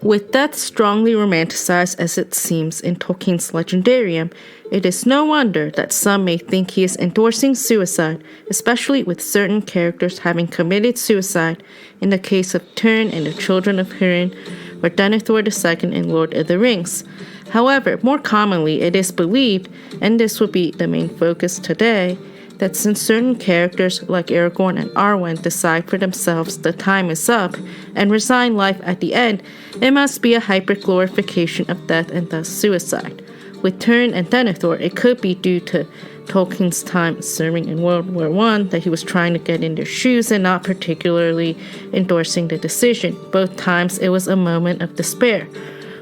With death strongly romanticized as it seems in Tolkien's Legendarium, it is no wonder that some may think he is endorsing suicide, especially with certain characters having committed suicide in the case of Turin and the Children of Hurin, or Denethor II in Lord of the Rings. However, more commonly it is believed, and this will be the main focus today, that since certain characters like Aragorn and Arwen decide for themselves the time is up and resign life at the end, it must be a hyper-glorification of death and thus suicide. With Turin and Denethor, it could be due to Tolkien's time serving in World War I that he was trying to get in their shoes and not particularly endorsing the decision. Both times it was a moment of despair.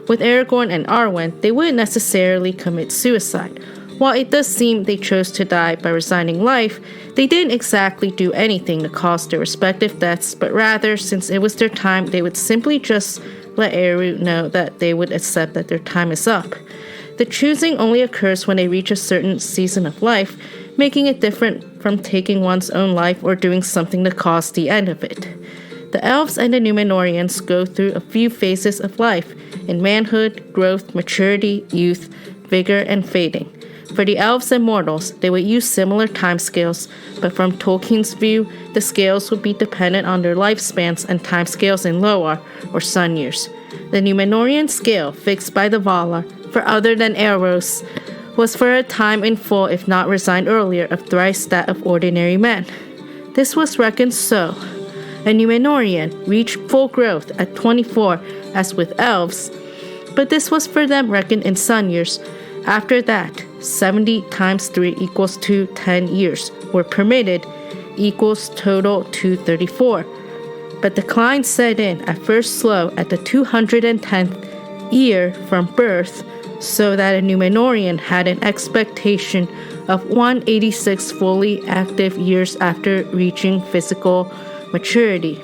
With Aragorn and Arwen, they wouldn't necessarily commit suicide. While it does seem they chose to die by resigning life, they didn't exactly do anything to cause their respective deaths, but rather, since it was their time, they would simply just let Eru know that they would accept that their time is up. The choosing only occurs when they reach a certain season of life, making it different from taking one's own life or doing something to cause the end of it. The Elves and the Númenóreans go through a few phases of life, in manhood, growth, maturity, youth, vigor, and fading. For the elves and mortals, they would use similar timescales, but from Tolkien's view, the scales would be dependent on their lifespans and timescales in Loar, or sun years. The Númenórean scale, fixed by the Valar, for other than Eros, was for a time in full, if not resigned earlier, of thrice that of ordinary men. This was reckoned so. A Númenórean reached full growth at 24, as with elves, but this was for them reckoned in sun years. After that, 70 times 3 equals 210 years were permitted, equals total 234. But decline set in, at first slow, at the 210th year from birth, so that a Númenórean had an expectation of 186 fully active years after reaching physical maturity.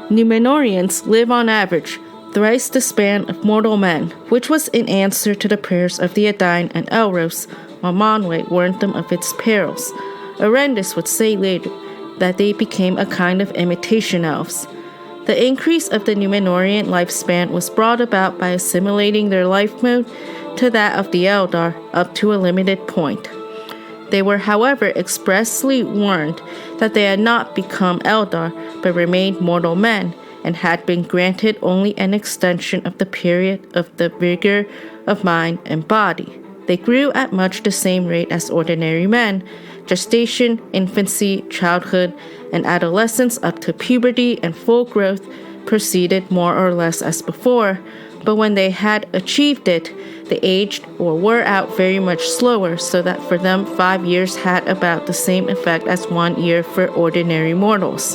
Númenóreans live on average thrice the span of mortal men, which was in answer to the prayers of the Edain and Elros, while Manwë warned them of its perils. Arendis would say later that they became a kind of imitation elves. The increase of the Númenórean lifespan was brought about by assimilating their life mode to that of the Eldar up to a limited point. They were, however, expressly warned that they had not become Eldar, but remained mortal men, and had been granted only an extension of the period of the vigor of mind and body. They grew at much the same rate as ordinary men. Gestation, infancy, childhood, and adolescence up to puberty and full growth proceeded more or less as before, but when they had achieved it, they aged or wore out very much slower, so that for them 5 years had about the same effect as 1 year for ordinary mortals.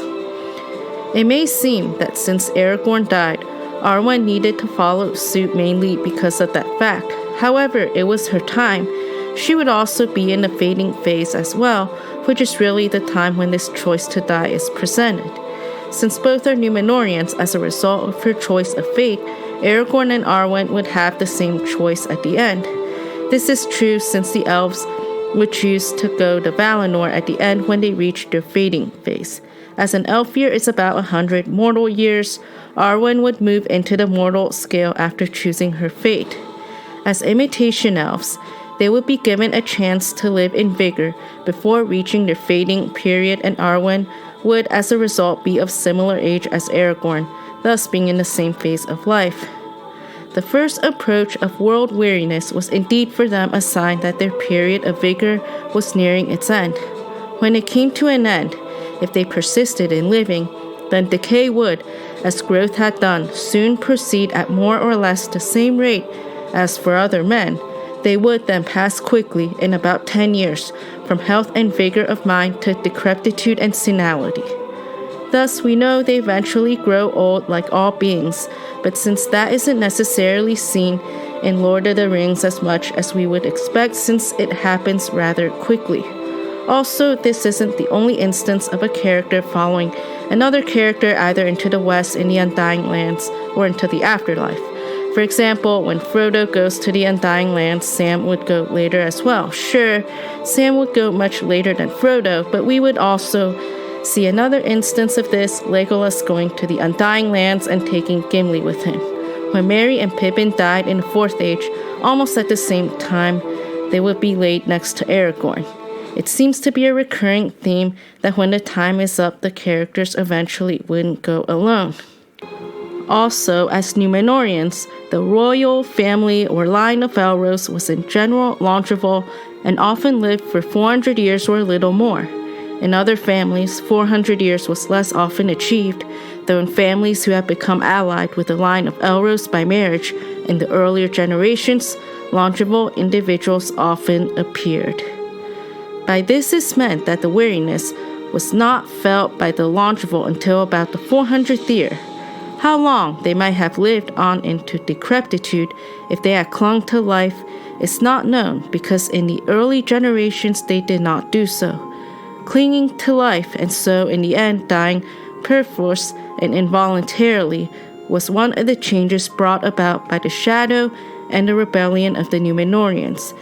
It may seem that since Aragorn died, Arwen needed to follow suit mainly because of that fact. However, it was her time. She would also be in the fading phase as well, which is really the time when this choice to die is presented. Since both are Númenóreans as a result of her choice of fate, Aragorn and Arwen would have the same choice at the end. This is true since the elves would choose to go to Valinor at the end when they reach their fading phase. As an elf year is about 100 mortal years, Arwen would move into the mortal scale after choosing her fate. As imitation elves, they would be given a chance to live in vigor before reaching their fading period, and Arwen would as a result be of similar age as Aragorn, thus being in the same phase of life. The first approach of world weariness was indeed for them a sign that their period of vigor was nearing its end. When it came to an end, if they persisted in living, then decay would, as growth had done, soon proceed at more or less the same rate as for other men. They would then pass quickly, in about 10 years, from health and vigor of mind to decrepitude and senility. Thus, we know they eventually grow old like all beings, but since that isn't necessarily seen in Lord of the Rings as much as we would expect, since it happens rather quickly. Also, this isn't the only instance of a character following another character either into the West in the Undying Lands or into the afterlife. For example, when Frodo goes to the Undying Lands, Sam would go later as well. Sure, Sam would go much later than Frodo, but we would also see another instance of this, Legolas going to the Undying Lands and taking Gimli with him. When Merry and Pippin died in the Fourth Age, almost at the same time, they would be laid next to Aragorn. It seems to be a recurring theme that when the time is up, the characters eventually wouldn't go alone. Also, as Númenóreans, the royal family or line of Elros was in general longeval and often lived for 400 years or a little more. In other families, 400 years was less often achieved, though in families who had become allied with the line of Elros by marriage in the earlier generations, longeval individuals often appeared. By this is meant that the weariness was not felt by the longeval until about the 400th year. How long they might have lived on into decrepitude if they had clung to life is not known, because in the early generations they did not do so, clinging to life and so in the end dying perforce and involuntarily was one of the changes brought about by the shadow and the rebellion of the Númenóreans.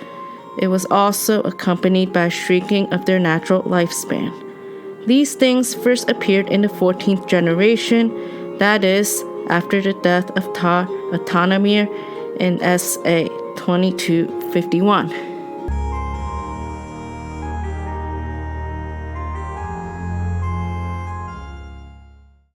It was also accompanied by a shrinking of their natural lifespan. These things first appeared in the 14th generation, that is, after the death of Tar Atanamir in S.A. 2251.